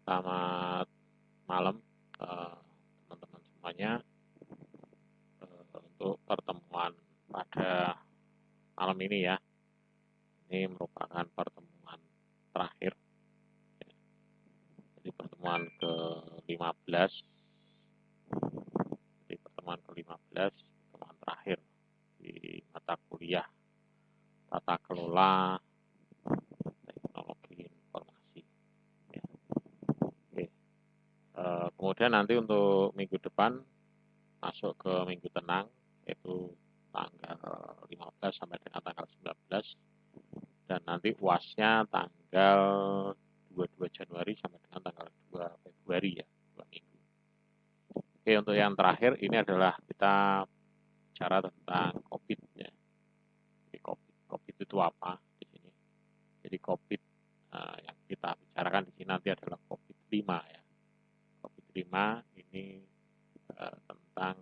Selamat malam teman-teman semuanya. Untuk pertemuan pada malam ini ya, ini merupakan pertemuan terakhir, jadi pertemuan ke-15, pertemuan terakhir di mata kuliah Tata Kelola Teknologi Informasi. Ya. Oke. Kemudian nanti untuk minggu depan masuk ke minggu tenang, yaitu tanggal 15 sampai dengan tanggal 19, dan nanti UASnya tanggal 22 Januari sampai dengan tanggal 2 Februari ya, 2 minggu. Oke, untuk yang terakhir ini adalah kita bicara tentang COVID ya. Jadi COVID itu apa di sini? Jadi COVID yang kita bicarakan di sini nanti adalah COVID-5 ya. COVID-5 ini tentang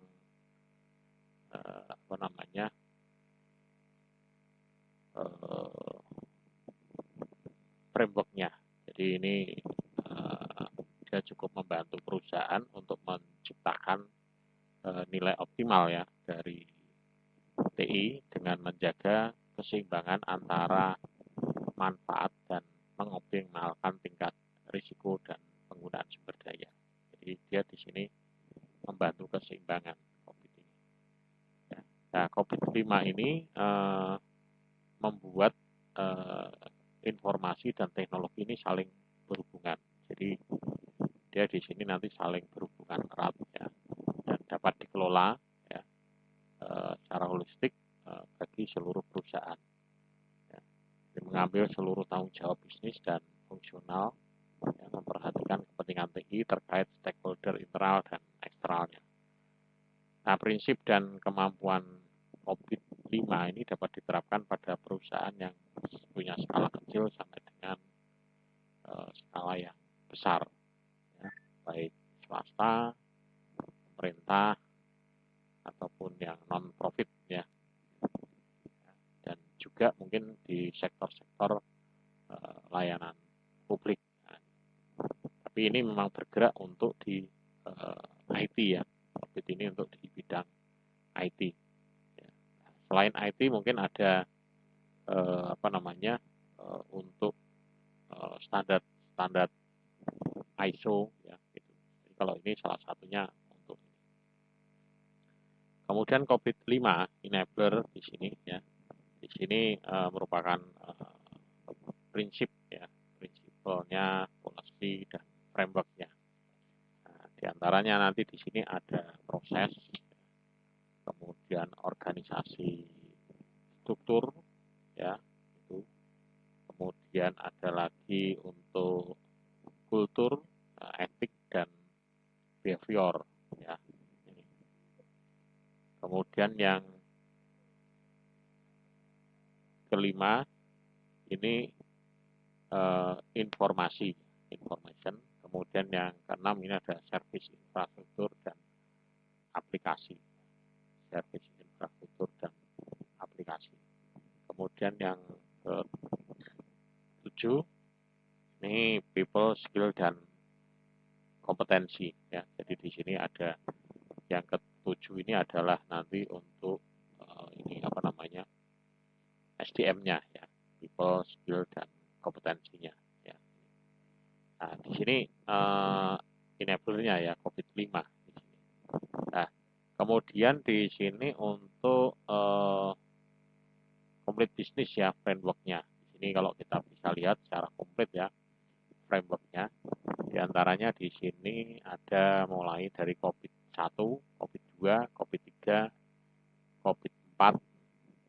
apa namanya? Frameworknya. Jadi ini dia cukup membantu perusahaan untuk menciptakan nilai optimal ya dari TI dengan menjaga keseimbangan antara manfaat dan mengoptimalkan tingkat risiko dan penggunaan sumber daya. Jadi dia di sini membantu keseimbangan COVID ini. Ya. Nah, COVID-5 ini membuat informasi dan teknologi ini saling berhubungan. Jadi dia di sini nanti saling berhubungan erat ya, dan dapat dikelola ya, secara holistik bagi seluruh perusahaan. Ya. Jadi mengambil seluruh tanggung jawab bisnis dan fungsional, ya, memperhatikan kepentingan TI terkait stakeholder internal dan eksternalnya. Nah, prinsip dan kemampuan COVID-5 ini dapat diterapkan pada perusahaan yang punya skala kecil sampai dengan skala yang besar, ya, baik swasta, pemerintah, ataupun yang non-profit ya, dan juga mungkin di sektor-sektor layanan publik. Nah, tapi ini memang bergerak untuk di IT ya, COVID ini untuk di bidang IT. Ya. Selain IT mungkin ada apa namanya untuk standar ISO ya gitu. Jadi kalau ini salah satunya untuk ini. Kemudian COVID-5 enabler di sini ya. Di sini merupakan prinsip ya, prinsipalnya, polisi dan frameworknya. Nah, di antaranya nanti di sini ada proses, kemudian organisasi struktur ya, itu. Kemudian ada lagi untuk kultur, etik dan behavior ya. Kemudian yang kelima ini information. Kemudian yang keenam ini ada service infrastruktur dan aplikasi. Service infrastruktur dan aplikasi. Kemudian yang ketujuh ini people, skill dan kompetensi ya. Jadi di sini ada yang ketujuh ini adalah nanti untuk ini apa namanya SDM-nya ya, people, skill dan kompetensinya ya. Nah, di sini enabler-nya ya COVID-5 di sini. Nah, kemudian di sini untuk komplit bisnis ya framework-nya. Di sini kalau kita bisa lihat secara komplit ya framework-nya. Di antaranya di sini ada mulai dari COVID-1, COVID-2, COVID-3, COVID-4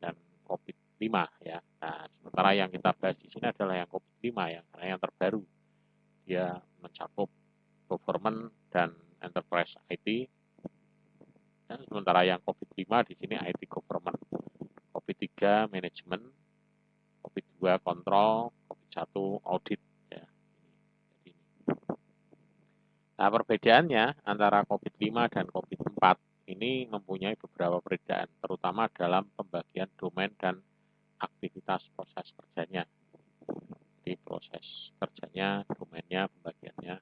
dan COVID-5 ya. Nah, sementara yang kita bahas di sini adalah yang COVID-5 ya, karena yang terbaru. Dia mencakup government dan enterprise IT. Dan sementara yang COVID-5 di sini IT government, COVID-3 manajemen, COVID-2 kontrol, COVID-1 audit ya. Nah, perbedaannya antara COVID-5 dan COVID-4 ini mempunyai beberapa perbedaan, terutama dalam pembagian domain dan aktivitas proses kerjanya. Jadi proses kerjanya, domainnya, pembagiannya.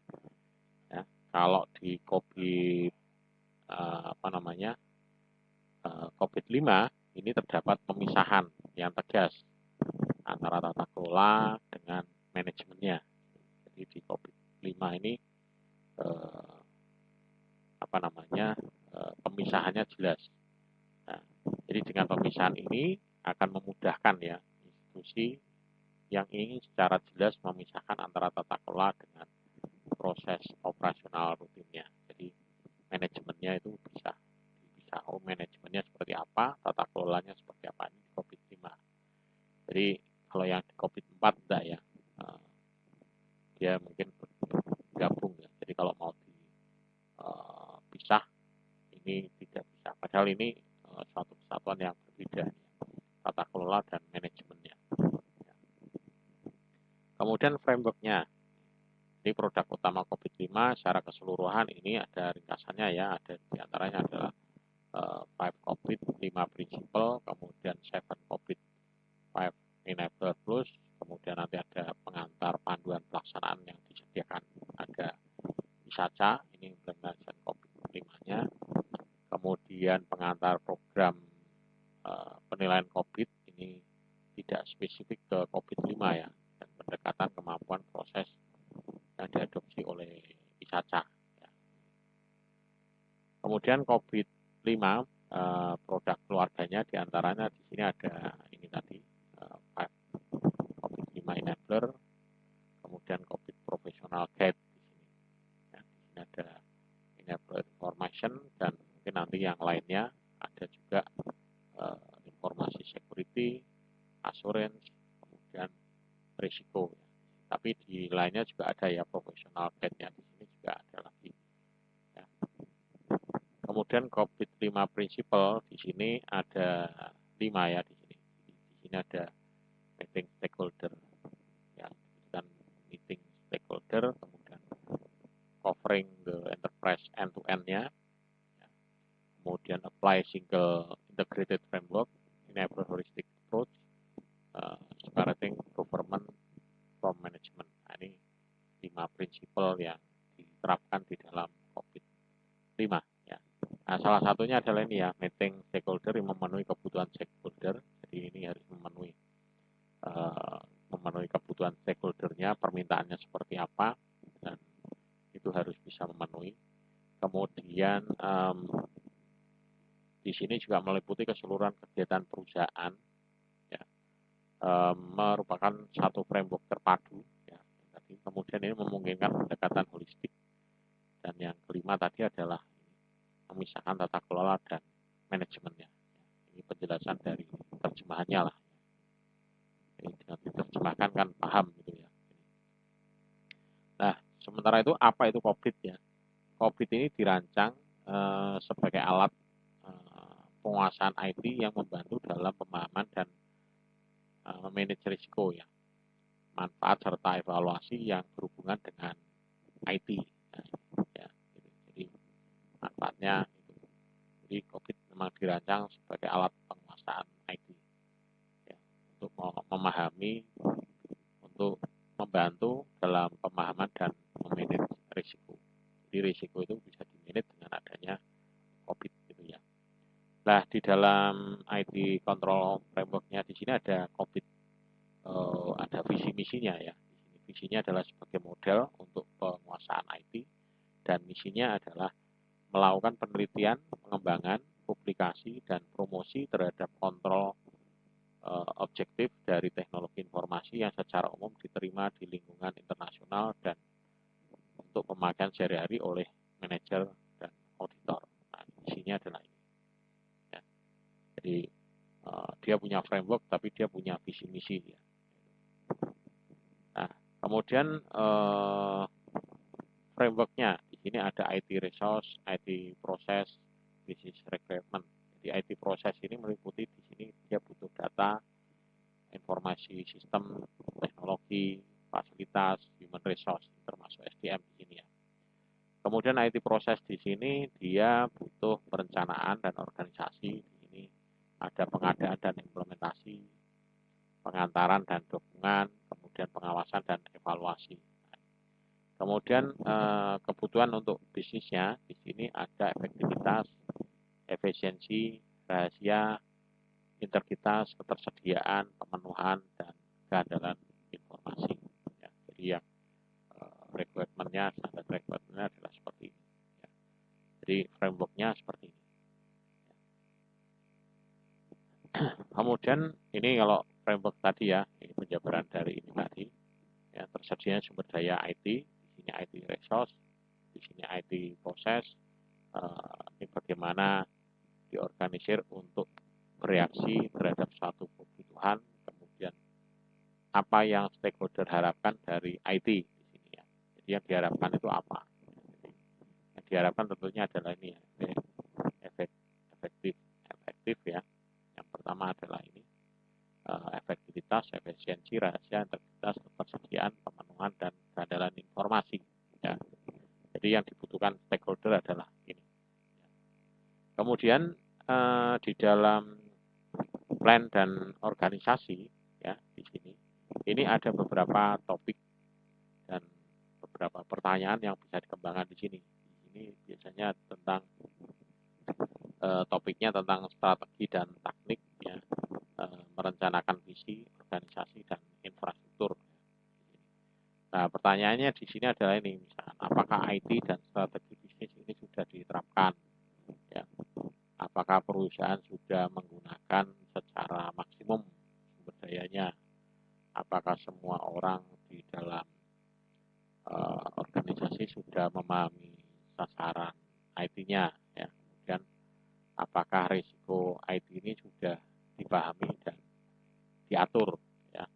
5 ini terdapat pemisahan yang tegas antara tata kelola dengan manajemennya. Jadi di COVID 5 ini pemisahannya jelas. Nah, jadi dengan pemisahan ini akan memudahkan ya institusi yang ingin secara jelas memisahkan antara tata kelola dengan proses operasional rutinnya. Jadi manajemennya itu bisa manajemennya seperti apa, tata kelolanya seperti apa, ini di COVID 5. Jadi kalau yang di COVID 4 enggak ya, dia mungkin bergabung ya. Jadi kalau mau dipisah ini tidak bisa. Padahal ini suatu kesatuan yang berbeda, tata kelola dan manajemennya. Kemudian framework-nya. Ini produk utama COVID 5 secara keseluruhan ini ada ringkasannya ya, ada diantaranya adalah 5 COVID 5 Principle, kemudian 7 COVID 5 Enabler Plus, kemudian nanti ada pengantar panduan pelaksanaan yang disediakan, ada ISACA, ini implementation COVID 5-nya, kemudian pengantar program penilaian COVID, ini tidak spesifik ke COVID 5 ya, dan pendekatan kemampuan proses yang diadopsi oleh ISACA. Ya. Kemudian COVID 5 produk keluarganya diantaranya di sini ada ini tadi COVID 5 Enabler, kemudian COVID Professional Guide di sini. Ya, di sini ada Enabler Information dan mungkin nanti yang lainnya ada juga informasi security, assurance, kemudian risiko. Tapi di lainnya juga ada ya professional guide-nya, di sini juga ada lagi. Ya. Kemudian COVID 5 Principle di sini ada 5 ya di sini. Di sini ada meeting stakeholder, ya, dan meeting stakeholder, kemudian covering the enterprise end-to-end-nya, ya. Kemudian apply single integrated framework, enable holistic approach, separating government from management. Nah, ini 5 prinsipal yang diterapkan di dalam COVID 5 ya. Nah, salah satunya adalah ini ya, meeting stakeholder yang memenuhi kebutuhan stakeholder. Jadi ini harus memenuhi kebutuhan stakeholdernya, permintaannya seperti apa, dan itu harus bisa memenuhi. Kemudian di sini juga meliputi keseluruhan kegiatan perusahaan, ya, merupakan satu framework terpadu. Ya. Kemudian ini memungkinkan pendekatan holistik. Dan yang kelima tadi adalah memisahkan tata kelola dan manajemennya. Ini penjelasan dari terjemahannya lah. Ini dengan diterjemahkan kan paham gitu ya. Nah, sementara itu apa itu COVID ya? COVID ini dirancang sebagai alat penguasaan IT yang membantu dalam pemahaman dan memanage risiko ya, manfaat serta evaluasi yang berhubungan dengan IT ya. Jadi manfaatnya itu. Jadi COVID memang dirancang sebagai alat penguasaan IT ya, untuk memahami, untuk membantu dalam pemahaman dan memanage risiko. Jadi risiko itu bisa dimanage dengan adanya COVID gitu ya. Nah, di dalam IT control framework-nya di sini ada COVID, ada visi misinya ya. Di sini visinya adalah sebagai model untuk penguasaan IT dan misinya adalah melakukan penelitian, pengembangan, publikasi dan promosi terhadap kontrol objektif dari teknologi informasi yang secara umum diterima di lingkungan internasional dan untuk pemakaian sehari-hari oleh manajer dan auditor. Nah, misinya adalah ini. Ya. Jadi dia punya framework, tapi dia punya visi misi. Ya. Nah, kemudian frameworknya di sini ada IT resource, IT proses, business requirement. Jadi IT proses ini meliputi di sini dia butuh data, informasi sistem, teknologi, fasilitas, human resource, termasuk SDM di sini ya. Kemudian IT proses di sini dia butuh perencanaan dan organisasi. Di sini ada pengadaan dan implementasi, pengantaran dan dukungan, kemudian pengawasan dan evaluasi. Kemudian kebutuhan untuk bisnisnya di sini ada efektivitas, efisiensi, rahasia, integritas, ketersediaan, pemenuhan, dan keandalan informasi. Ya, jadi yang requirement-nya, standar requirement-nya adalah seperti ini. Ya. Jadi framework-nya seperti ini. Kemudian ini kalau framework tadi ya, ini penjabaran dari ini tadi. Ya, tersedianya sumber daya IT, di sini IT resource, di sini IT proses, ini bagaimana diorganisir untuk bereaksi terhadap suatu kebutuhan, kemudian apa yang stakeholder harapkan dari IT di sini ya. Jadi yang diharapkan itu apa? Jadi, yang diharapkan tentunya adalah ini ya, efektif ya. Yang pertama adalah ini efektivitas, efisiensi, rahasia, integritas, ketersediaan, pemenuhan, dan keandalan informasi. Ya. Jadi yang dibutuhkan stakeholder adalah ini. Kemudian di dalam plan dan organisasi ya di sini, ini ada beberapa topik dan beberapa pertanyaan yang bisa dikembangkan di sini. Di sini biasanya tentang topiknya tentang strategi dan teknik ya, merencanakan visi, organisasi, dan infrastruktur. Nah, pertanyaannya di sini adalah ini, misalkan, apakah IT dan strategi bisnis ini sudah diterapkan? Ya. Apakah perusahaan sudah menggunakan secara maksimum sumber dayanya? Apakah semua orang di dalam organisasi sudah memahami sasaran IT-nya? Ya. Kemudian, apakah risiko IT ini sudah dipahami dan diatur? Ya.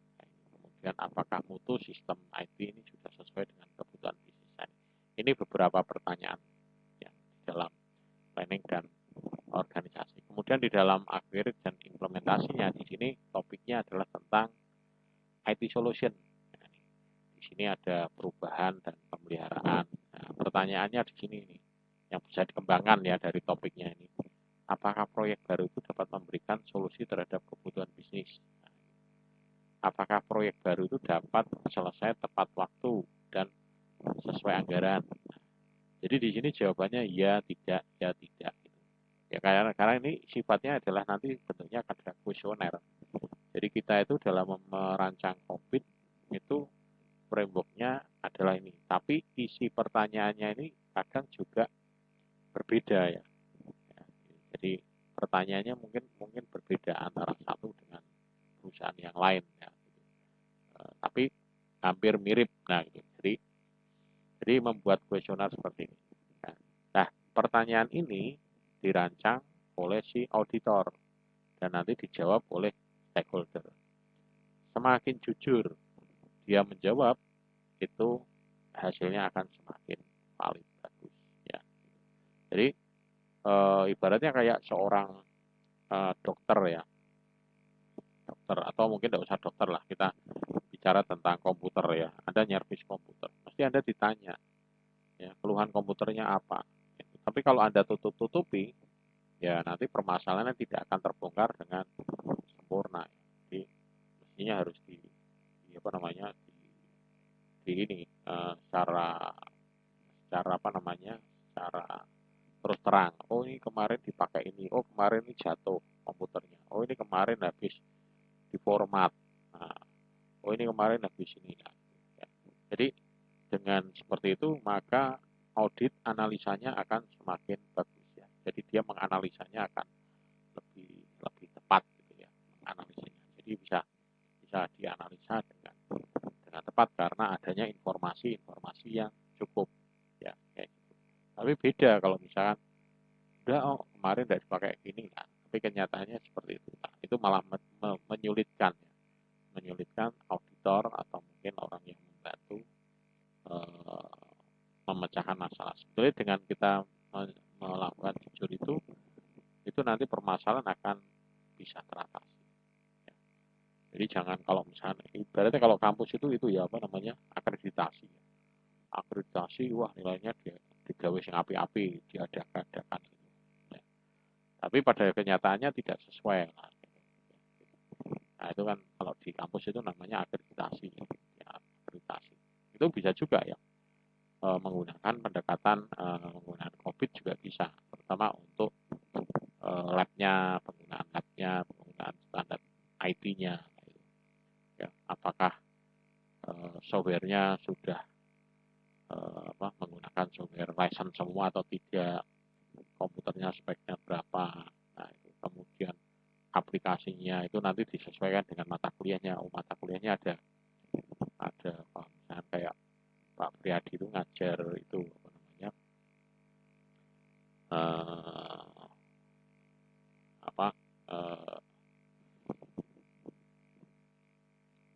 Kemudian, apakah mutu sistem IT ini sudah sesuai dengan kebutuhan bisnis? Ini beberapa pertanyaan yang di dalam planning dan organisasi. Kemudian di dalam akhir dan implementasinya di sini topiknya adalah tentang IT solution. Di sini ada perubahan dan pemeliharaan. Nah, pertanyaannya di sini nih, yang bisa dikembangkan ya dari topiknya ini. Apakah proyek baru itu dapat memberikan solusi terhadap kebutuhan bisnis? Apakah proyek baru itu dapat selesai tepat waktu dan sesuai anggaran? Jadi di sini jawabannya ya, tidak, ya, tidak. Ya karena ini sifatnya adalah nanti bentuknya akan ada kuesioner. Jadi kita itu dalam merancang COVID itu frameworknya adalah ini. Tapi isi pertanyaannya ini kadang juga berbeda ya. Jadi pertanyaannya mungkin berbeda antara satu dengan perusahaan yang lain ya. Tapi hampir mirip. Nah, gitu. Jadi membuat kuesioner seperti ini. Nah, pertanyaan ini dirancang oleh si auditor dan nanti dijawab oleh stakeholder. Semakin jujur dia menjawab, itu hasilnya akan semakin valid, bagus ya. Jadi ibaratnya kayak seorang dokter ya, dokter atau mungkin tidak usah dokter lah, kita bicara tentang komputer ya. Anda nyervis komputer, pasti Anda ditanya ya keluhan komputernya apa. Tapi kalau Anda tutup-tutupi, ya nanti permasalahannya tidak akan terbongkar dengan sempurna. Jadi mestinya harus di apa namanya di ini secara apa namanya secara terus terang. Oh ini kemarin dipakai ini, oh kemarin ini jatuh komputernya, oh ini kemarin habis diformat, nah, oh ini kemarin habis ini. Nah, ya. Jadi dengan seperti itu maka audit analisanya akan semakin bagus ya. Jadi dia menganalisanya akan lebih tepat gitu ya, menganalisanya. Jadi bisa dianalisa dengan tepat karena adanya informasi yang cukup ya kayak gitu. Tapi beda kalau misalkan udah kemarin udah dipakai gini kan, tapi kenyataannya seperti itu. Nah, itu malah menyulitkan ya. Menyulitkan auditor atau mungkin orang yang membantu memecahkan masalah. Sebetulnya dengan kita melakukan jujur itu nanti permasalahan akan bisa teratasi. Ya. Jadi jangan kalau misalnya, ibaratnya kalau kampus itu ya apa namanya akreditasi. Akreditasi, wah nilainya digawe sing api-api, diadakan. Ya. Tapi pada kenyataannya tidak sesuai. Nah itu kan kalau di kampus itu namanya akreditasi. Ya, akreditasi. Itu bisa juga ya. Menggunakan pendekatan menggunakan COVID juga bisa, terutama untuk labnya apakah softwarenya sudah menggunakan software license semua atau tidak, komputernya speknya berapa. Nah, itu kemudian aplikasinya itu nanti disesuaikan dengan mata kuliahnya. Mata kuliahnya ada misalnya kayak Pak Priadi itu ngajar itu apa namanya apa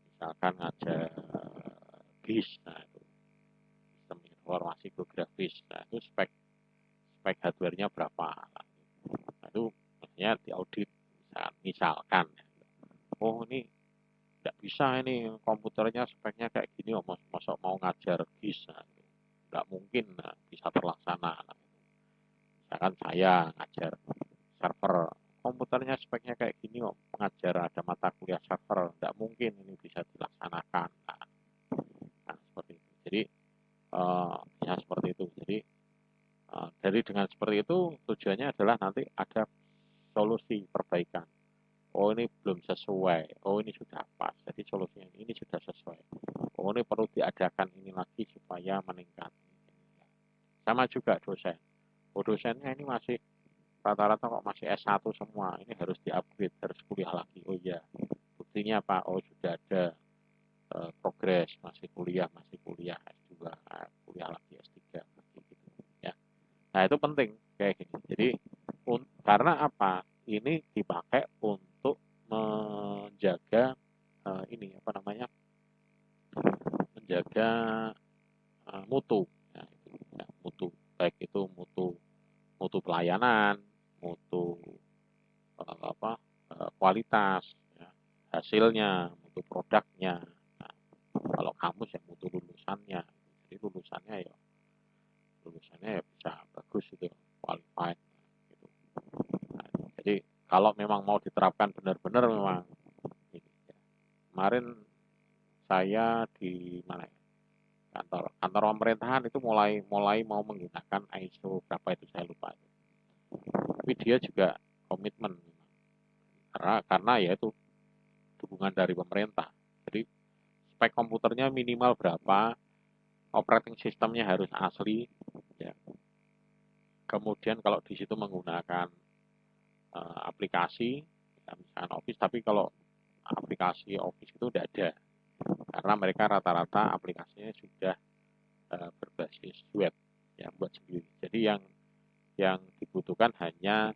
misalkan ngajar GIS, nah itu sistem informasi geografis, nah itu spek hardware-nya berapa, nah itu maksudnya diaudit misalkan, oh ini tidak bisa ini komputernya speknya kayak gini, masuk mau ngajar GIS, nah, nggak mungkin bisa terlaksana. Nah, misalkan saya ngajar server, komputernya speknya kayak gini, mengajar ada mata kuliah server, nggak mungkin ini bisa dilaksanakan. Nah seperti itu. Jadi ya seperti itu. Jadi dengan seperti itu tujuannya adalah nanti ada solusi perbaikan. Oh ini belum sesuai, oh ini sudah pas, jadi solusinya ini sudah sesuai. Oh ini perlu diadakan ini lagi supaya meningkat. Sama juga dosen. Oh dosennya ini masih rata-rata kok masih S1 semua, ini harus di-upgrade, harus kuliah lagi. Oh iya, buktinya apa? Oh sudah ada progres, masih kuliah S2, kuliah lagi S3, gitu. Ya. Nah itu penting kayak gini. Jadi karena apa? Ini dipakai untuk menjaga ini apa namanya? Menjaga mutu. Ya, itu, ya, mutu baik itu mutu pelayanan, mutu kualitas, ya, hasilnya, mutu produknya. Nah, kalau kamus ya mutu lulusannya. Jadi lulusannya ya bisa bagus itu, qualified gitu. Nah, jadi kalau memang mau diterapkan benar-benar memang ini, ya. Kemarin saya di mana ya? Kantor pemerintahan itu mulai mau menggunakan ISO berapa itu saya lupa. Tapi dia juga komitmen karena ya itu dukungan dari pemerintah. Jadi spek komputernya minimal berapa, operating sistemnya harus asli, ya. Kemudian kalau di situ menggunakan aplikasi, ya, misalkan Office, tapi kalau aplikasi Office itu tidak ada, karena mereka rata-rata aplikasinya sudah berbasis web, ya buat sendiri. Jadi yang dibutuhkan hanya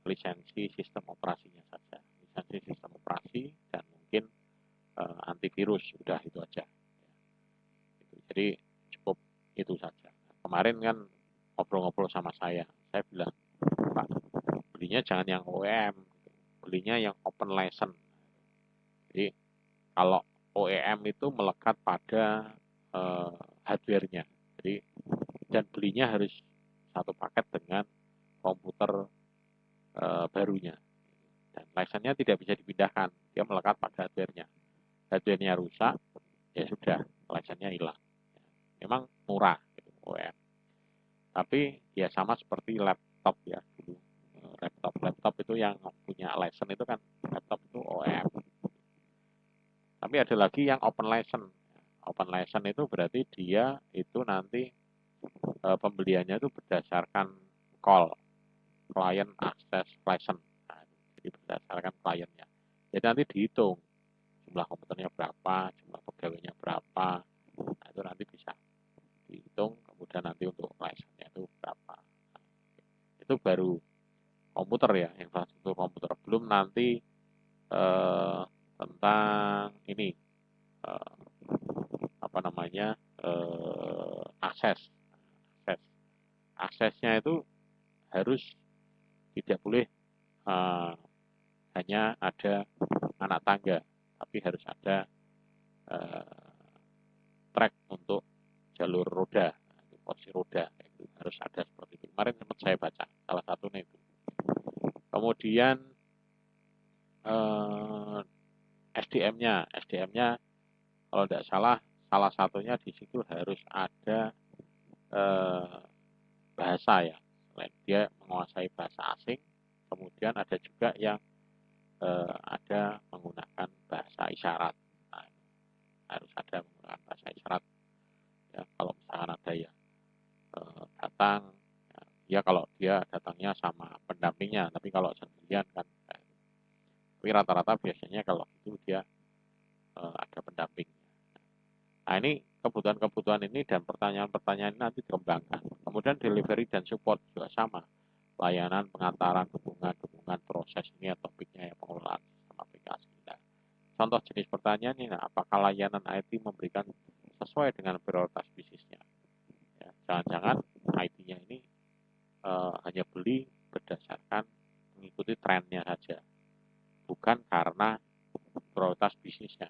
lisensi sistem operasinya saja, lisensi sistem operasi dan mungkin antivirus, sudah itu aja. Jadi cukup itu saja. Kemarin kan ngobrol-ngobrol sama saya bilang, Pak, belinya jangan yang OEM, belinya yang open license. Jadi kalau OEM itu melekat pada hardware-nya. Jadi dan belinya harus satu paket dengan komputer barunya. Dan license-nya tidak bisa dipindahkan, dia melekat pada hardware-nya. Hardware-nya rusak, ya sudah, license-nya hilang. Memang murah gitu, OEM. Tapi ya sama seperti laptop ya dulu. Laptop itu yang punya license itu kan laptop itu OEM. Tapi ada lagi yang open license. Open license itu berarti dia itu nanti pembeliannya itu berdasarkan call, client access license. Nah, jadi berdasarkan kliennya. Jadi nanti dihitung jumlah komputernya berapa, jumlah pegawainya berapa. Nah, itu nanti bisa dihitung, kemudian nanti untuk license-nya itu berapa. Nah, itu baru komputer ya, infrastruktur komputer. Belum nanti tentang ini apa namanya akses. Aksesnya itu harus tidak boleh hanya ada anak tangga, tapi harus ada track untuk jalur roda, kursi roda, itu harus ada seperti itu. Kemarin sempat saya baca salah satunya itu. Kemudian SDM-nya kalau tidak salah satunya di situ harus ada bahasa ya, selain dia menguasai bahasa asing, kemudian ada juga yang ada menggunakan bahasa isyarat. Nah, harus ada menggunakan bahasa isyarat. Ya, kalau misalkan ada ya datang, ya kalau dia datangnya sama pendampingnya, tapi kalau sendirian kan, tapi rata-rata biasanya kalau itu dia ada pendamping. Nah ini kebutuhan-kebutuhan ini dan pertanyaan-pertanyaan ini nanti dikembangkan. Kemudian delivery dan support juga sama. Layanan, pengantaran, dukungan proses ini ya topiknya ya pengelolaan sistem aplikasi. Nah, contoh jenis pertanyaan ini, nah, apakah layanan IT memberikan sesuai dengan prioritas bisnisnya? Ya, jangan-jangan IT-nya ini hanya beli berdasarkan mengikuti trennya saja, bukan karena prioritas bisnisnya.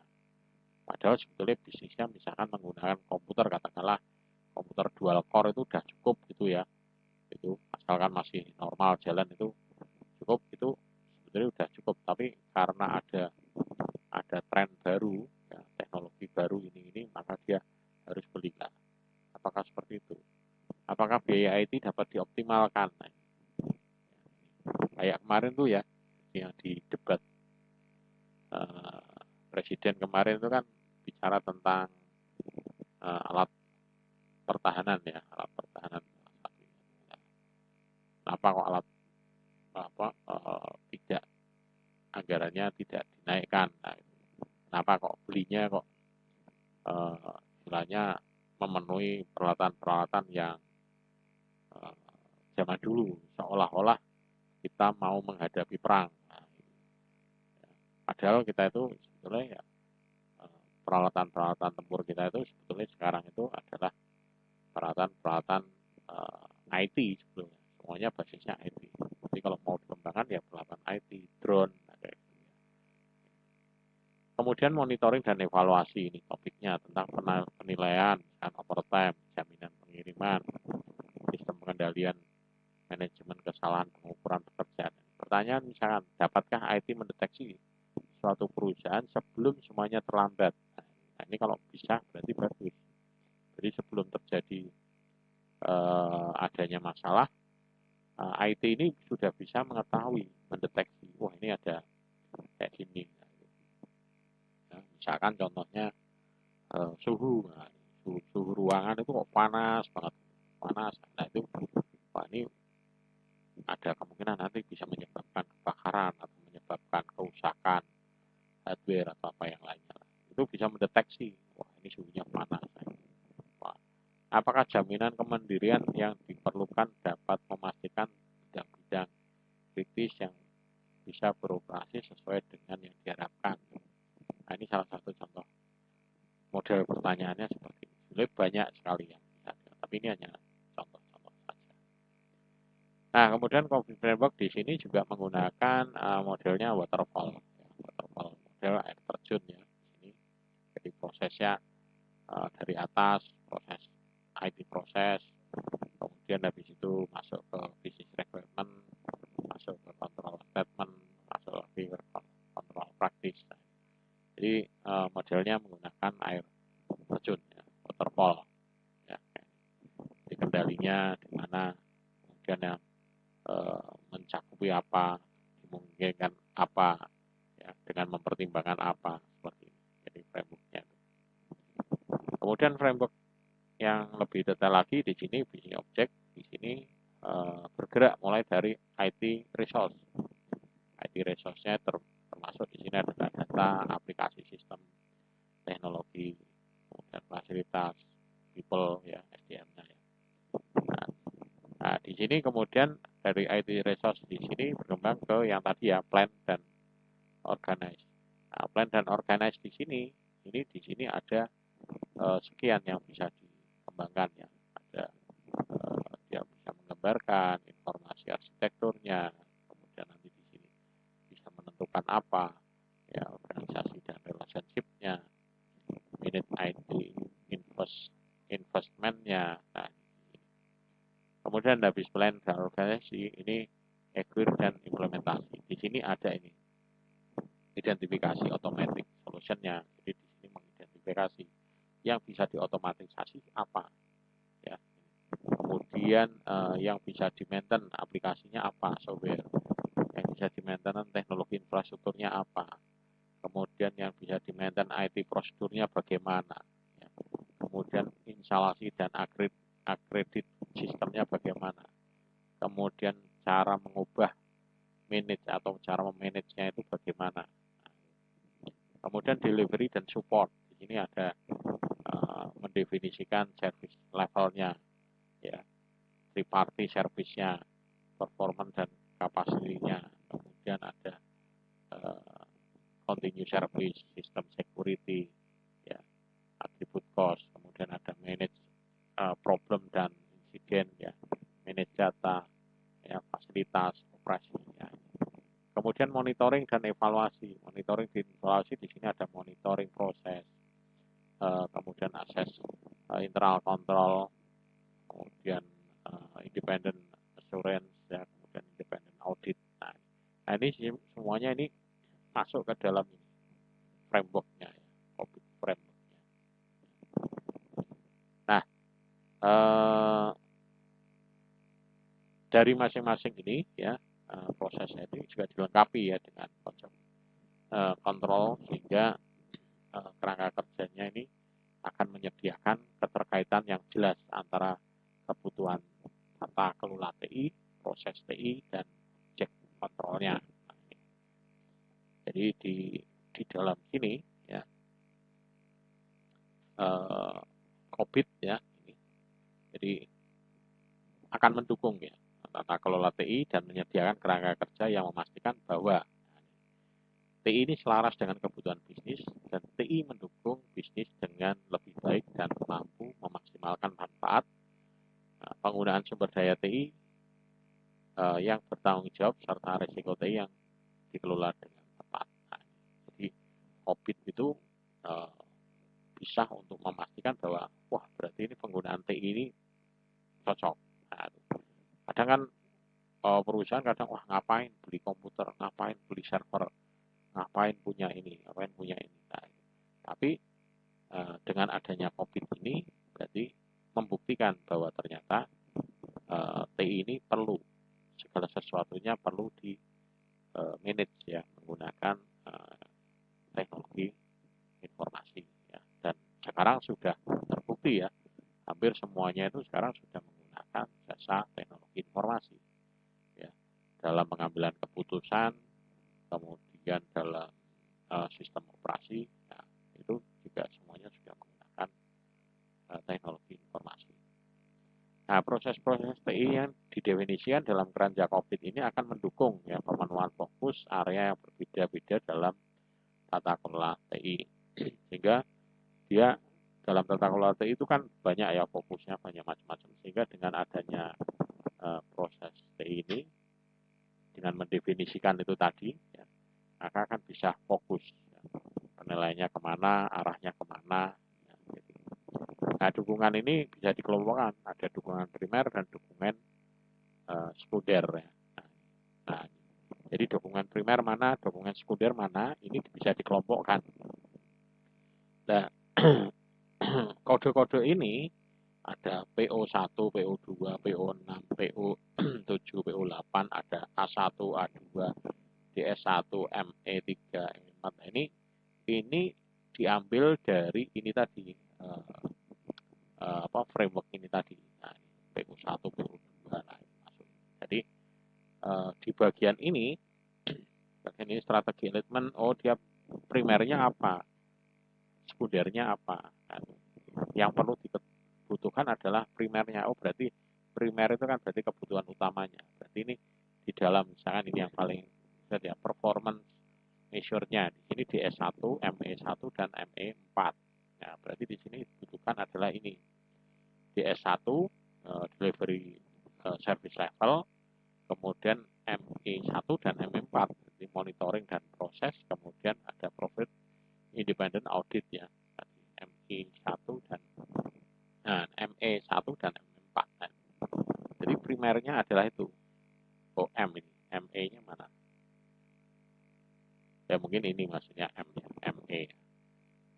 Padahal sebetulnya bisnisnya misalkan menggunakan komputer, katakanlah komputer dual core itu udah cukup gitu ya, itu asalkan masih normal jalan itu cukup, itu sebetulnya udah cukup. Tapi karena ada tren baru ya, teknologi baru ini maka dia harus beli. Apakah seperti itu? Apakah biaya IT dapat dioptimalkan? Nah, kayak kemarin tuh ya yang di debat presiden kemarin itu kan bicara tentang alat pertahanan ya, alat pertahanan. Kenapa kok alat tidak anggarannya tidak dinaikkan? Nah, kenapa kok belinya kok istilahnya memenuhi peralatan-peralatan yang zaman dulu, seolah-olah kita mau menghadapi perang. Nah, padahal kita itu sebetulnya ya, peralatan-peralatan tempur kita itu sebetulnya sekarang itu adalah peralatan-peralatan IT sebetulnya. Semuanya basisnya IT. Jadi kalau mau dikembangkan ya peralatan IT, drone, kayak gitu. Kemudian monitoring dan evaluasi, ini topiknya tentang penilaian, dan overtime, jaminan pengiriman, sistem pengendalian, manajemen kesalahan pengukuran pekerjaan. Pertanyaan misalkan, dapatkah IT mendeteksi suatu perusahaan sebelum semuanya terlambat? Nah, ini kalau bisa berarti bagus. Jadi sebelum terjadi adanya masalah, IT ini sudah bisa mengetahui, mendeteksi, wah ini ada kayak gini. Nah, misalkan contohnya suhu, nah, suhu ruangan itu kok panas banget, panas. Nah itu, wah ini ada kemungkinan nanti bisa menyebabkan kebakaran atau menyebabkan kerusakan hardware atau apa yang lainnya. Itu bisa mendeteksi, wah ini suhunya panas. Wah, apakah jaminan kemandirian yang diperlukan dapat memastikan bidang-bidang kritis yang bisa beroperasi sesuai dengan yang diharapkan? Nah, ini salah satu contoh model pertanyaannya seperti ini. Sebenarnya banyak sekali yang bisa, tapi ini hanya contoh-contoh saja. Nah, kemudian Conflict Framework di sini juga menggunakan modelnya waterfall, waterfall model air terjun ya. Ini jadi prosesnya dari atas, proses IT proses, kemudian habis itu masuk ke business requirement, masuk ke control statement, masuk lagi ke control practice. Jadi modelnya menggunakan air terjun, ya, waterfall. Ya. Jadi kendalinya di mana, kemudian yang mencakupi apa, dimungkinkan apa, ya, dengan mempertimbangkan apa, seperti ini. Jadi frameworknya. Kemudian framework yang lebih detail lagi di sini business object di sini bergerak mulai dari IT resource. IT resource-nya termasuk di sini ada data, aplikasi sistem, teknologi, kemudian fasilitas, people ya, SDM-nya ya. Nah, di sini kemudian dari IT resource di sini berkembang ke yang tadi ya, plan dan organize. Nah, plan dan organize di sini ada sekian yang bisa dikembangkan ya. Ada dia bisa menggambarkan informasi arsitekturnya, kemudian nanti di sini bisa menentukan apa ya, organisasi dan relationship-nya, minute IT investment-nya. Nah, kemudian habis plan dan organisasi ini acquire dan implementasi. Di sini ada ini identifikasi automatic solution-nya. Jadi di sini mengidentifikasi yang bisa diotomatisasi apa ya. Kemudian yang bisa di-maintain aplikasinya apa, software. Yang bisa di-maintain teknologi infrastrukturnya apa. kemudian yang bisa di-maintain IT prosedurnya bagaimana, ya. Kemudian instalasi dan akredit sistemnya bagaimana, kemudian cara mengubah manage atau cara memanagenya itu bagaimana. Kemudian delivery dan support. Di sini ada mendefinisikan service levelnya, ya, triparty service-nya, performance dan kapasitinya. Kemudian ada continue service, sistem security, ya, atribut cost. Kemudian ada manage problem dan insiden, ya, manage data, ya, fasilitas operasi. Ya. Kemudian monitoring dan evaluasi. Monitoring dan evaluasi di sini ada monitoring proses, kemudian akses internal control, kemudian independent assurance, ya, kemudian independent audit. Nah ini semuanya ini masuk ke dalam ini frameworknya, ya, COVID frameworknya. Nah, dari masing-masing ini, ya, prosesnya ini juga dilengkapi, ya, dengan konsep kontrol, sehingga kerangka kerjanya ini akan menyediakan keterkaitan yang jelas antara kebutuhan tata kelola TI, proses TI, dan objek kontrolnya. Jadi di dalam sini, ya, COVID, ya, ini jadi akan mendukung, ya, tata kelola TI dan menyediakan kerangka kerja yang memastikan bahwa TI ini selaras dengan kebutuhan bisnis dan TI mendukung bisnis dengan lebih baik dan mampu memaksimalkan manfaat penggunaan sumber daya TI yang bertanggung jawab serta risiko TI yang dikelola dengan tepat. Nah, jadi COVID itu bisa untuk memastikan bahwa wah berarti ini penggunaan TI ini cocok. Nah, kadang kan perusahaan kadang wah ngapain beli komputer, ngapain beli server, ngapain punya ini, ngapain punya ini. Nah, tapi dengan adanya COVID ini berarti membuktikan bahwa ternyata TI ini perlu, segala sesuatunya perlu di manage, ya, menggunakan teknologi informasi, ya. Dan sekarang sudah terbukti, ya, hampir semuanya itu sekarang sudah menggunakan jasa teknologi informasi, ya, dalam pengambilan keputusan, kemudian dalam sistem operasi, ya, itu juga semuanya sudah menggunakan teknologi informasi. Nah, proses-proses TI yang didefinisikan dalam kerangka COVID ini akan mendukung, ya, pemenuhan fokus area yang berbeda-beda dalam tata kelola TI. Sehingga dia dalam tata kelola TI itu kan banyak, ya, fokusnya banyak macam-macam. Sehingga dengan adanya proses TI ini, dengan mendefinisikan itu tadi, ya, maka akan bisa fokus, ya, penilaiannya kemana, arahnya kemana. Ya, gitu. Nah, dukungan ini bisa dikelompokkan, ada dukungan primer dan dukungan sekunder, ya. Nah, jadi dukungan primer mana, dukungan sekunder mana, ini bisa dikelompokkan. Nah, kode-kode ini ada PO1, PO2, PO6, PO7, PO8, ada A1, A2, DS1, ME3, ME4. Nah, ini diambil dari ini tadi, framework ini tadi. Nah, PO1, PO2, nah, masuk. Jadi di bagian ini strategi enablement, oh dia primernya apa, sekundernya apa. Nah, yang perlu dibutuhkan adalah primernya. Oh berarti primer itu kan berarti kebutuhan utamanya. Berarti ini di dalam misalkan ini yang paling ya, performance measure-nya di sini DS1, ME1 dan ME4. Nah, berarti di sini dibutuhkan adalah ini DS1 delivery service level, kemudian ME1 dan ME4 jadi monitoring dan proses, kemudian ada profit independent audit, ya, ME1 dan ME1 dan ME4. Nah, jadi primernya adalah itu. Oh, M ini, ME-nya mana? Ya mungkin ini maksudnya M-nya, ME.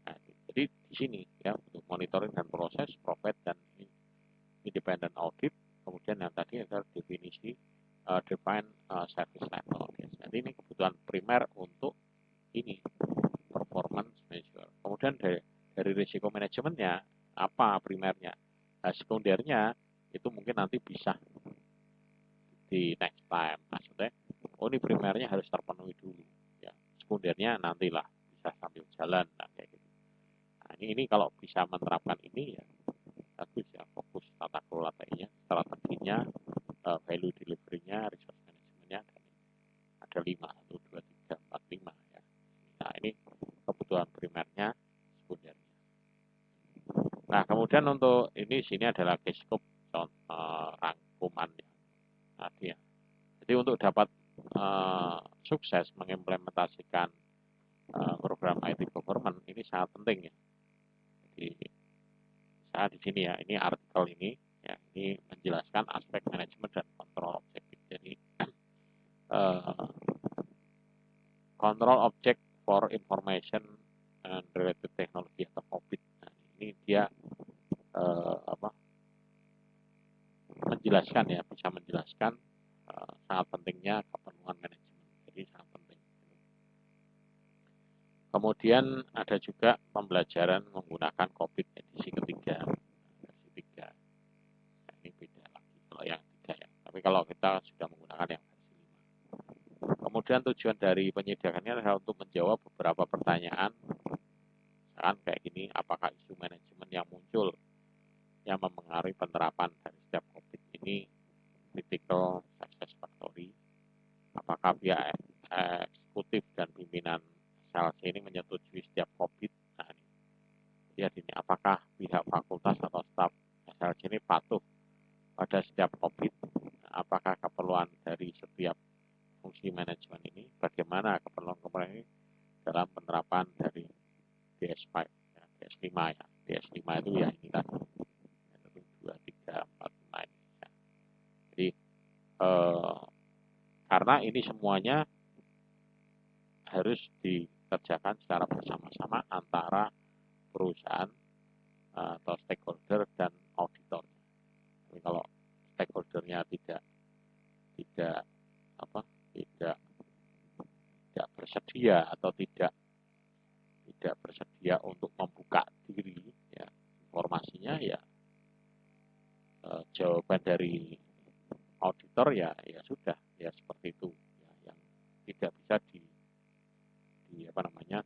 Nah, jadi di sini, ya, untuk monitoring dan proses, profit dan independent audit, kemudian yang tadi adalah definisi define service level. Jadi ini kebutuhan primer untuk ini performance measure. Kemudian dari risiko manajemennya apa primernya? Nah, sekundernya itu mungkin nanti bisa di next time. Maksudnya, oh ini primernya harus terpenuhi dulu. Ya, sekundernya nantilah bisa sambil jalan. Nah, kayak gitu. Nah, ini kalau bisa menerapkan ini ya bagus ya, fokus tata kelola TI-nya, strateginya, value delivery-nya, resource management-nya, dan ada 5, 1, 2, 3, 4, 5 ya. Nah, ini kebutuhan primernya, sekundernya. Nah, kemudian untuk ini sini adalah case scope rangkuman ya. Tadi ya. Jadi untuk dapat sukses mengimplementasikan program IT government ini sangat penting ya. Jadi saya di sini ya, ini artikel ini ya, ini menjelaskan aspek manajemen dan kontrol objektif. Jadi control object for information and related technology atau COVID. Nah, ini dia menjelaskan ya, bisa menjelaskan sangat pentingnya kepenuhan manajemen. Jadi sangat penting. Kemudian ada juga pembelajaran menggunakan COVID edisi ketiga. Versi 3. Nah, ini beda lagi kalau yang 3 ya. Tapi kalau kita sudah menggunakan yang versi 5. Kemudian tujuan dari penyediakannya adalah untuk menjawab beberapa pertanyaan. Misalkan kayak gini, apakah isu manajemen yang muncul yang mempengaruhi penerapan dari setiap COVID ini critical success factory? Apakah pihak eksekutif dan pimpinan SLC ini menyetujui setiap COVID? Nah, ini. Lihat ini, apakah pihak fakultas atau staf SLC ini patuh pada setiap COVID? Nah, apakah keperluan dari setiap fungsi manajemen ini? Bagaimana keperluan ini dalam penerapan dari DS5, ya, DS5 ya. DS5 itu ya ini tadi. 2, 3, 4, 5 ini. Ya. Jadi, karena ini semuanya harus dikerjakan secara bersama-sama antara perusahaan atau stakeholder dan auditor. Jadi kalau stakeholdernya tidak bersedia atau tidak bersedia untuk membuka diri ya, informasinya ya jawaban dari auditor ya sudah ya seperti itu ya, yang tidak bisa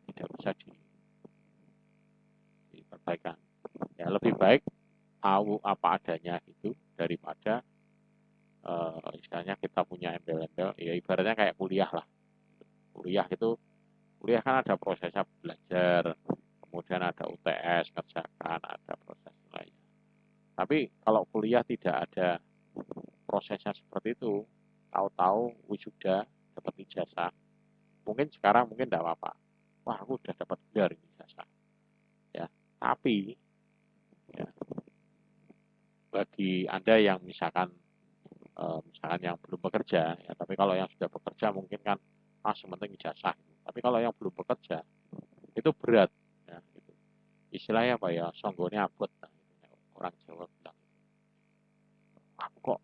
tidak bisa diperbaikan. Ya lebih baik tahu apa adanya itu daripada istilahnya kita punya embel-embel ya, ibaratnya kayak kuliah lah. Kuliah kan ada prosesnya belajar, kemudian ada UTS kerjakan, ada proses lainnya. Tapi kalau kuliah tidak ada prosesnya seperti itu, tahu-tahu wisuda dapat ijazah, mungkin sekarang mungkin tidak apa-apa, wah aku sudah dapat gelar ijazah ya. Tapi ya, bagi Anda yang misalkan yang belum bekerja ya, tapi kalau yang sudah bekerja mungkin kan sementing ijazah. Tapi kalau yang belum bekerja itu berat ya, gitu. Istilahnya apa ya, songgone abot, nah, gitu. Orang Jawa bilang aku kok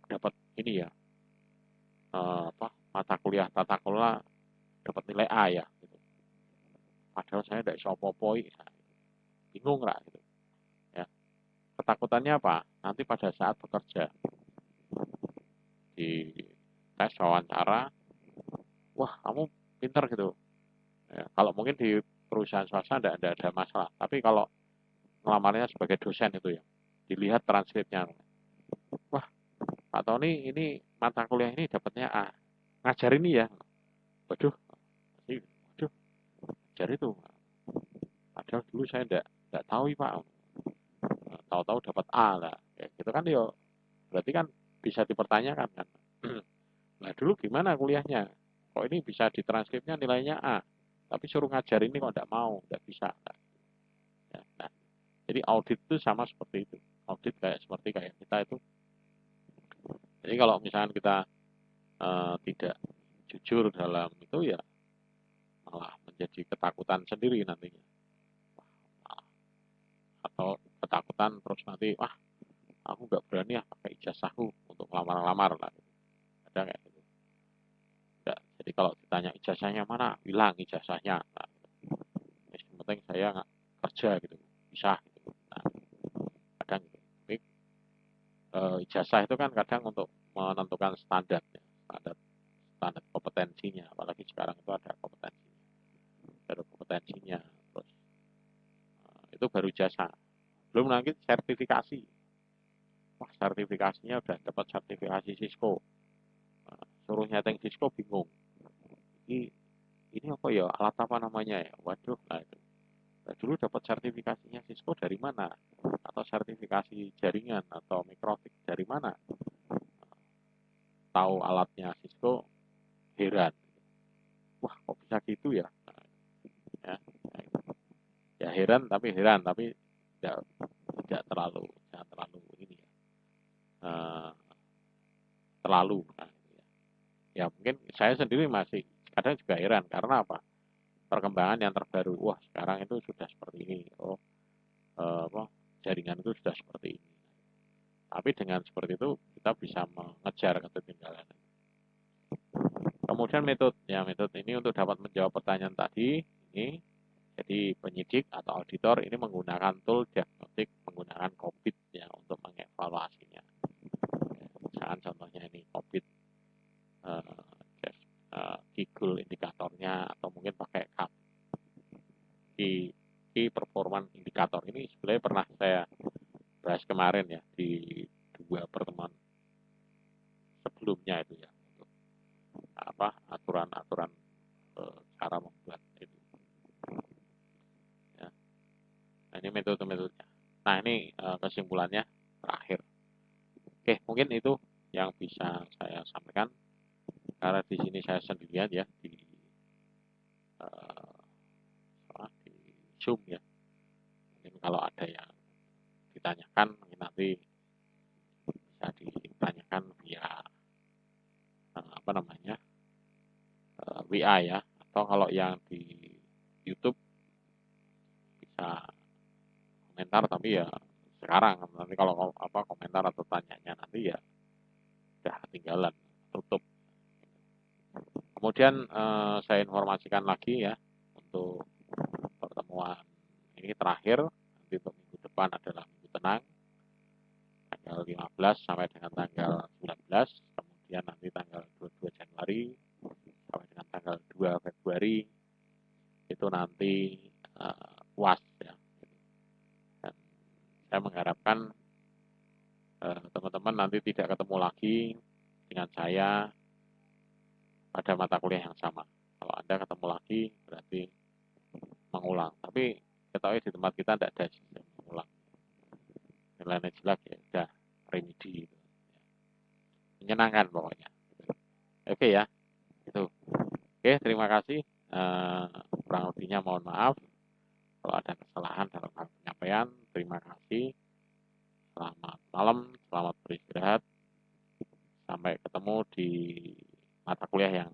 dapat ini ya mata kuliah tata kelola dapat nilai A ya gitu. Padahal saya tidak bisa apa-apa, nah, bingung lah gitu ya. Ketakutannya apa, nanti pada saat bekerja di tes wawancara, wah kamu pinter gitu ya. Kalau mungkin di perusahaan swasta tidak ada masalah, tapi kalau ngelamarnya sebagai dosen itu ya, dilihat transkripnya, wah Pak Tony ini mata kuliah ini dapatnya A, ngajar ini ya, waduh ngajar itu, padahal dulu saya tidak tahu Pak, tahu-tahu dapat A lah ya, gitu kan ya, berarti kan bisa dipertanyakan kan. Nah dulu gimana kuliahnya, kok ini bisa ditranskripnya nilainya A, tapi suruh ngajar ini kok tidak mau, tidak bisa. Nah, jadi audit itu sama seperti itu, audit seperti kita itu. Jadi kalau misalnya kita tidak jujur dalam itu ya malah menjadi ketakutan sendiri nantinya, atau ketakutan terus nanti aku nggak berani pakai ijazahku untuk lamar-lamar lah, ada kayak gitu. Nggak. Jadi kalau ditanya ijazahnya mana, bilang ijazahnya. Nah, penting saya nggak kerja gitu, bisa gitu. Nah, kadang gitu. Tapi ijazah itu kan kadang untuk menentukan standar, ya, standar kompetensinya, apalagi sekarang itu ada kompetensinya, terus itu baru jasa. Belum lagi sertifikasi. Wah, sertifikasinya udah dapat sertifikasi Cisco. Suruh nyeting Cisco bingung. Ini apa ya? Alat apa namanya ya? Waduh, nah itu. Nah, dulu dapat sertifikasinya Cisco dari mana? Atau sertifikasi jaringan atau mikrofik dari mana? Tahu alatnya Cisco, heran. Wah, kok bisa gitu ya? Ya, ya heran, tapi tidak, tidak terlalu, jangan terlalu ini ya. Terlalu. Nah, ya mungkin saya sendiri masih kadang juga heran karena apa? Perkembangan yang terbaru. Wah, sekarang itu sudah seperti ini. Oh, apa, jaringan itu sudah seperti ini. Tapi dengan seperti itu kita bisa mengejar ketertinggalan. Kemudian metode ini untuk dapat menjawab pertanyaan tadi ini. Jadi penyidik atau auditor ini menggunakan tool diagnostik menggunakan COVID ya untuk mengevaluasinya. Misalkan contohnya ini COVID Key indikatornya atau mungkin pakai key performance indikator ini sebenarnya pernah saya bahas kemarin ya di 2 pertemuan sebelumnya itu ya, apa aturan-aturan cara membuat itu ya. Nah, ini metode-metodenya. Nah, ini kesimpulannya terakhir. Oke, mungkin itu yang bisa saya sampaikan karena di sini saya sendirian ya di Zoom ya. Mungkin kalau ada yang ditanyakan mungkin nanti bisa ditanyakan via apa namanya WA ya, atau kalau yang di YouTube bisa komentar, tapi ya sekarang nanti kalau apa komentar atau tanyanya nanti ya udah ketinggalan, tutup. Kemudian saya informasikan lagi ya untuk pertemuan ini terakhir, nanti untuk minggu depan adalah minggu tenang tanggal 15 sampai dengan tanggal 19, kemudian nanti tanggal 22 Januari sampai dengan tanggal 2 Februari itu nanti UAS ya. Dan saya mengharapkan teman-teman nanti tidak ketemu lagi dengan saya pada mata kuliah yang sama. Kalau Anda ketemu lagi berarti mengulang. Tapi ketahui di tempat kita tidak ada sistem mengulang. Nilainya jelek ya udah remedi. Menyenangkan pokoknya. Oke ya, itu. Oke, terima kasih. Kurang lebihnya mohon maaf kalau ada kesalahan dalam hal penyampaian. Terima kasih. Selamat malam, selamat beristirahat. Sampai ketemu di mata kuliah yang